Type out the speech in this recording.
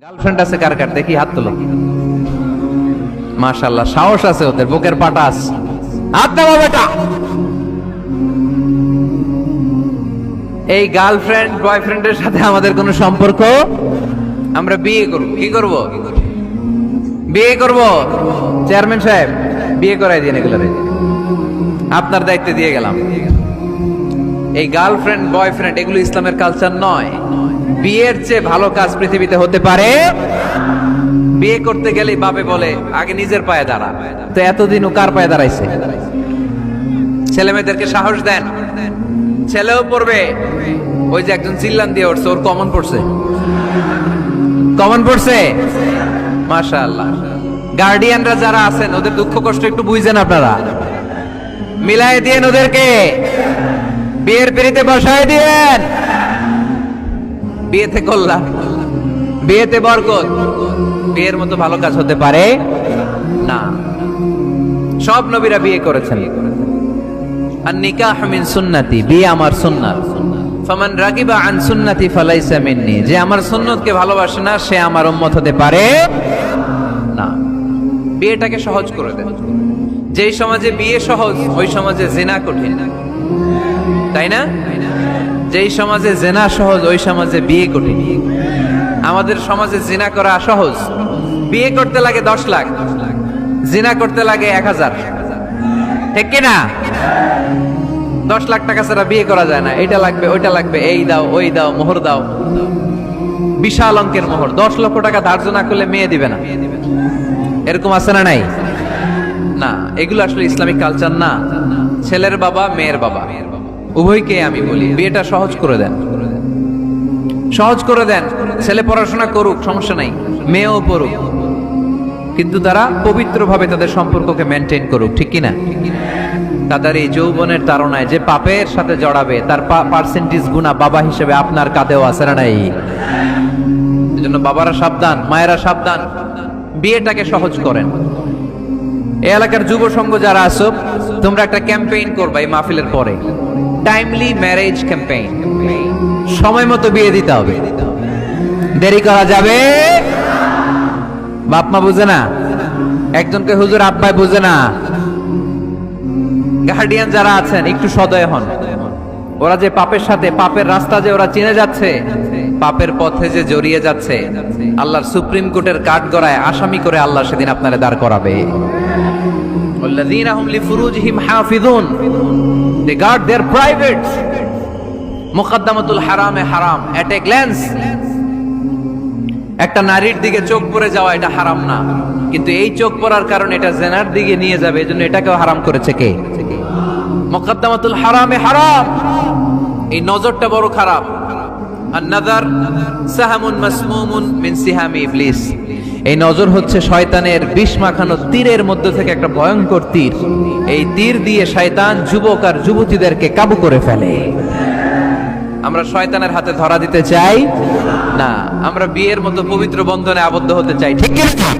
Girlfriend আছে কার কার দেখি হাত তোলো। মাশাআল্লাহ, সাহস আছে ওদের, বুকের পাটা আছে। হাত নামা বেটা। এই গার্লফ্রেন্ড বয়ফ্রেন্ডের সাথে আমাদের কোনো সম্পর্ক? আমরা বিয়ে করব। কি করব? বিয়ে করব। চেয়ারম্যান সাহেব বিয়ে করাই দিন, এগুলো আপনার দায়িত্বে দিয়ে গেলাম। এই গার্লফ্রেন্ড বয়ফ্রেন্ড এগুলো ইসলামের কালচার নয়। বিয়ের চেয়ে ভালো কাজ পৃথিবীতে হতে পারে? বিয়ে করতে গেলে বাপে বলে আগে নিজের পায়ে দাঁড়া। তো এতদিন ও কার পায়ে দাঁড়াইছে? ছেলে মেয়েদেরকে সাহস দেন, ছেলেও পড়বে। ওই যে একজন চিল্লান দিয়ে উঠছে, ওর কমন পড়ছে। কমন পড়ছে, মাশাআল্লাহ। গার্ডিয়ানরা যারা আছেন ওদের দুঃখ কষ্ট একটু বুঝেন আপনারা, মিলাই দিয়েন ওদেরকে, বিয়ের পিড়িতে বসায় দিয়েন। বিয়েতে কল্যাণ, বিয়েতে বরকত। বিয়ের মতো ভালো কাজ হতে পারে না। সব নবীরা বিয়ে করেছেন। আর নিকাহ মিন সুন্নতি, বিয়ে আমার সুন্নাত। ফামান রাগিবা আন সুন্নতি ফালাইসা মিন্নি, যে আমার সুন্নতকে ভালোবাসে না সে আমার উম্মত হতে পারে না। বিয়েটাকে সহজ করে দেন। যেই সমাজে বিয়ে সহজ ওই সমাজে জিনা কঠিন, তাই না? যেই সমাজে জিনা সহজ ওই সমাজে বিয়ে কঠিন। আমাদের সমাজে জিনা করা সহজ, বিয়ে করতে লাগে 10 লাখ, জিনা করতে লাগে 1000। ঠিক কিনা? 10 লাখ টাকা ছাড়া বিয়ে করা যায় না। এটা লাগবে, ওইটা লাগবে, এই দাও, ওই দাও, মোহর দাও, বিশাল অঙ্কের মোহর। 10 লক্ষ টাকা ধার্য না করলে মেয়ে দিবে না। এরকম আছে না নাই? না, এগুলো আসলে ইসলামিক কালচার না। ছেলের বাবা মেয়ের বাবা উভয়কে আমি বলি বিয়েটা সহজ করে দেন, সহজ করে দেন। ছেলে পড়াশোনা করুক, সমস্যা নাই, মেয়েও পড়ুক, কিন্তু তারা পবিত্রভাবে তাদের সম্পর্ককে মেনটেন করুক। ঠিক কিনা? তাদের এই যৌবনের তাড়নায় যে পাপের সাথে জড়াবে তার পার্সেন্টেজ গুণা বাবা হিসেবে আপনার কাঁধেও আছে না নাই? এজন্য বাবারা সাবধান, মায়েরা সাবধান, বিয়েটাকে সহজ করেন। এই এলাকার যুব সংঘ যারা আছো, তোমরা একটা ক্যাম্পেইন করবা এই মাহফিলের পরে, টাইমলি ম্যারেজ ক্যাম্পেইন। সময় মতো বিয়ে দিতে হবে, দেরি করা যাবে। বাপ মা বুঝে না, একজনকে হুজুর আব্বাই বুঝে না। গার্ডিয়ান যারা আছেন একটু সদয় হন। ওরা যে পাপের সাথে, পাপের রাস্তা যে ওরা চিনে যাচ্ছে, পাপের পথে যে জড়িয়ে যাচ্ছে, আল্লাহর সুপ্রিম কোর্টের কাঠগড়ায় আসামি করে আল্লাহ সেদিন আপনারে দাঁড় করাবে। ওয়াল্লাযীনা হুম লিফুরুজিহিম হাফিজুন, দে গার্ড देयर প্রাইভেটস। মুকদ্দামাতুল হারামে হারাম, এট এ গ্ল্যান্স। একটা নারীর দিকে চোখ পড়ে যাওয়া এটা হারাম না, কিন্তু এই চোখ পড়ার কারণে এটা জেনার দিকে নিয়ে যাবে, এজন্য এটাকেও হারাম করেছে কে? মুকদ্দামাতুল হারামে হারাম। এই নজরটা বড় খারাপ। আর নাযার সাহামুন মাসমুমুন মিন সিহামি ইবলিস। এই নজর হচ্ছে শয়তানের বিষ মাখানো তীরের মধ্যে থেকে একটা ভয়ঙ্কর তীর। এই তীর দিয়ে শয়তান যুবক আর যুবতীদেরকে কাবু করে ফেলে। আমরা শয়তানের হাতে ধরা দিতে চাই না, আমরা বিয়ের মতো পবিত্র বন্ধনে আবদ্ধ হতে চাই। ঠিক কি না?